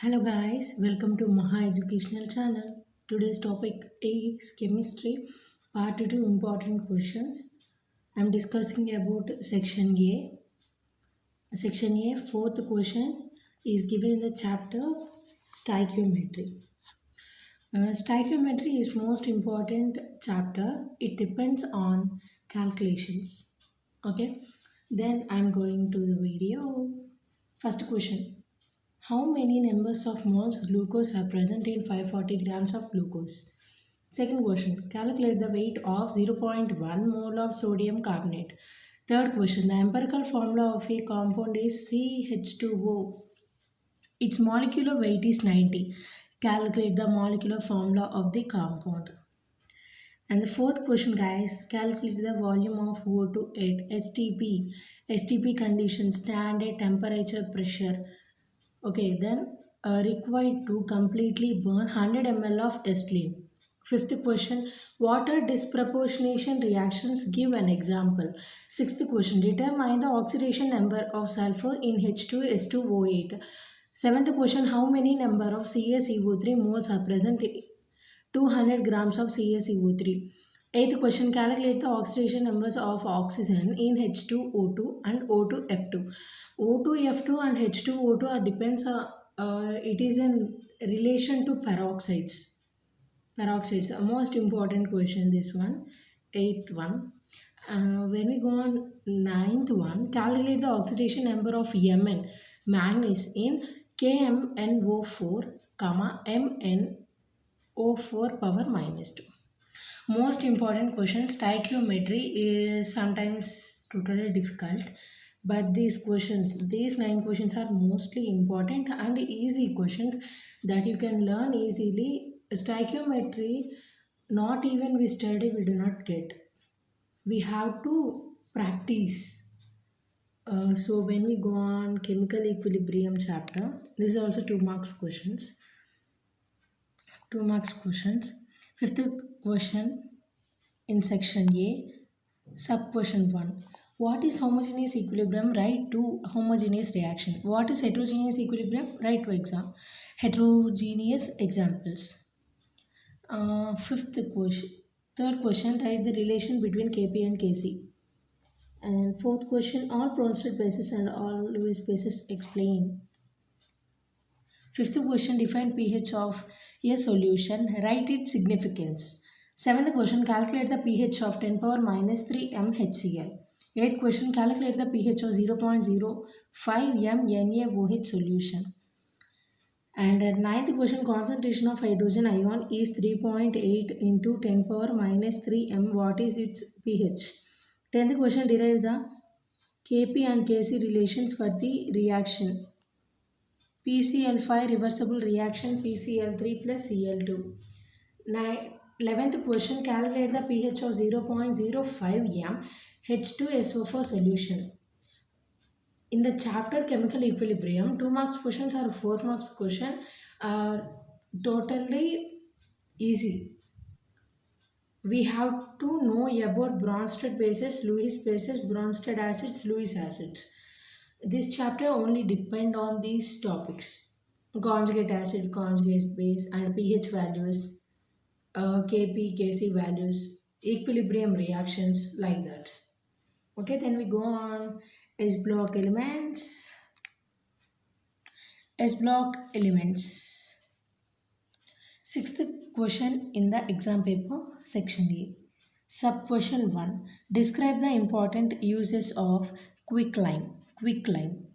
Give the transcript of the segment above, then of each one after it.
Hello guys, welcome to Maha Educational Channel. Today's topic is chemistry, part 2 important questions. I'm discussing about section A. Section A, fourth question is given in the chapter stoichiometry. Stoichiometry is most important chapter. It depends on calculations. Okay, then I'm going to the video. First question. How many numbers of moles glucose are present in 540 grams of glucose? Second question. Calculate the weight of zero point 0.1 mole of sodium carbonate. Third question. The empirical formula of a compound is CH2O. Its molecular weight is 90. Calculate the molecular formula of the compound. And the fourth question, guys, calculate the volume of O2 at STP. STP condition, standard temperature, pressure. Okay, then required to completely burn 100 ml of ethylene. Fifth question, water disproportionation reactions, give an example. Sixth question, determine the oxidation number of sulfur in H2S2O8. Seventh question, how many number of CaCO3 moles are present in 200 grams of CaCO3. Eighth question, calculate the oxidation numbers of oxygen in H2O2 and O2F2. O2F2 and H2O2 are depends it is in relation to peroxides. Peroxides, a most important question this one. Eighth one. When we go on ninth one, calculate the oxidation number of Mn, manganese in KMnO4, MnO4 power minus 2. Most important question, stoichiometry is sometimes totally difficult, but these 9 questions are mostly important and easy questions that you can learn easily. Stoichiometry, not even we study, we do not get. We have to practice. So when we go on chemical equilibrium chapter, this is also 2 marks questions. 2 marks questions. Fifth question in section A, sub question 1. What is homogeneous equilibrium? Write to homogeneous reaction. What is heterogeneous equilibrium? Write to exam. Heterogeneous examples. Fifth question. Third question, write the relation between Kp and Kc. And fourth question, all Bronsted bases and all Lewis bases explain. Fifth question, define pH of a solution. Write its significance. Seventh question, calculate the pH of 10 power minus 3 mHCl. Eighth question, calculate the pH of 0.05 mNaOH solution. And ninth question, concentration of hydrogen ion is 3.8 into 10 power minus 3 m. What is its pH? 10th question, derive the Kp and Kc relations for the reaction. PCl5 reversible reaction PCl3 plus Cl2. 11th question, calculate the pH of 0.05 m H2SO4 solution. In the chapter chemical equilibrium, 2 marks questions or 4 marks question are totally easy. We have to know about Bronsted bases, Lewis bases, Bronsted acids, Lewis acids. This chapter only depend on these topics: conjugate acid, conjugate base, and pH values, Kp, Kc values, equilibrium reactions, like that. Okay, then we go on S block elements. S block elements. Sixth question in the exam paper, section A. Sub question 1. Describe the important uses of quicklime. Quicklime.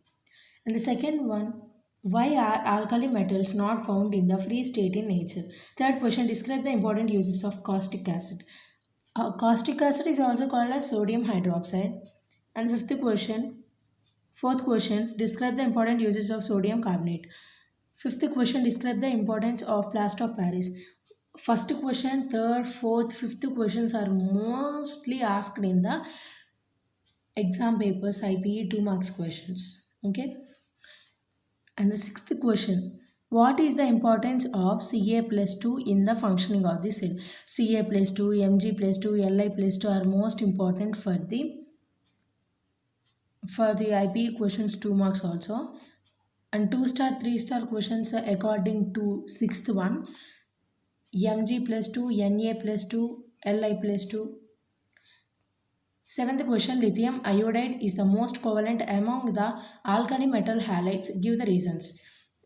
And the second one, why are alkali metals not found in the free state in nature? Third question, describe the important uses of caustic acid. Caustic acid is also called as sodium hydroxide. And fourth question, describe the important uses of sodium carbonate. Fifth question, describe the importance of plaster of Paris. First question, third, fourth, fifth questions are mostly asked in the exam papers, IPE 2 marks questions. Okay. And the sixth question, what is the importance of Ca plus 2 in the functioning of the cell? Ca plus 2, Mg plus 2, Li plus 2 are most important for the IPE questions 2 marks also. And 2-star, 3-star questions according to sixth one, Mg plus 2, Na plus 2, Li plus 2. Seventh question, lithium iodide is the most covalent among the alkali metal halides. Give the reasons.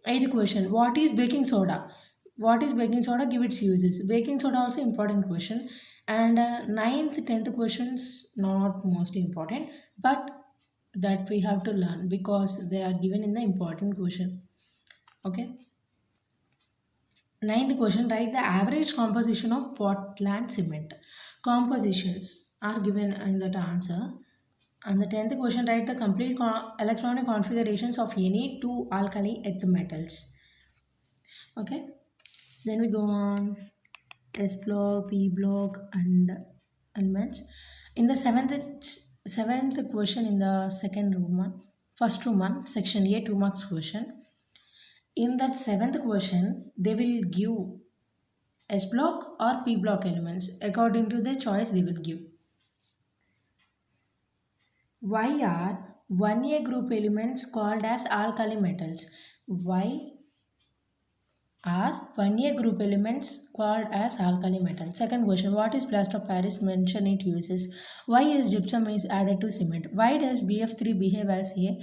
Eighth question, what is baking soda? What is baking soda? Give its uses. Baking soda also important question. And ninth, 10th questions not most important, but that we have to learn because they are given in the important question. Okay. Ninth question, write the average composition of Portland cement. Compositions are given in that answer. And the 10th question, write the complete electronic configurations of any two alkali earth metals. Okay. Then we go on S block, P block, and elements. In the seventh question in the second Roman, first Roman, section A, 2 marks question. In that seventh question, they will give S block or P block elements according to the choice they will give. Why are 1A group elements called as alkali metals? Why are 1A group elements called as alkali metals? Second question, what is plaster of Paris? Mention it uses. Why is gypsum is added to cement? Why does BF3 behave as a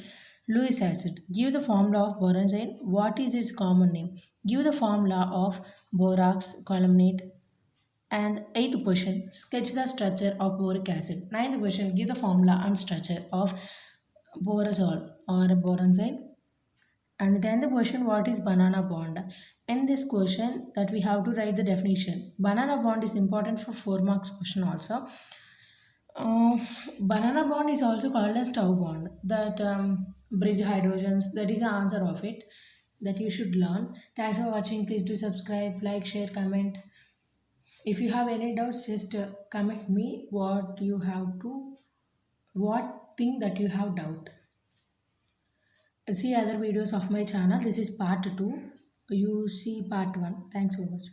Lewis acid? Give the formula of borazine. What is its common name? Give the formula of borax columnate. And eighth question, sketch the structure of boric acid. Ninth question, give the formula and structure of borazole or borazine. And the 10th question, what is banana bond? In this question that we have to write the definition. Banana bond is important for 4 marks question also. Uh, Banana bond is also called as tau bond. That bridge hydrogens, that is the answer of it that you should learn. Thanks for watching. Please do subscribe, like, share, comment. If you have any doubts, just comment me what thing that you have doubt. See other videos of my channel. This is part 2. You see part 1. Thanks for watching.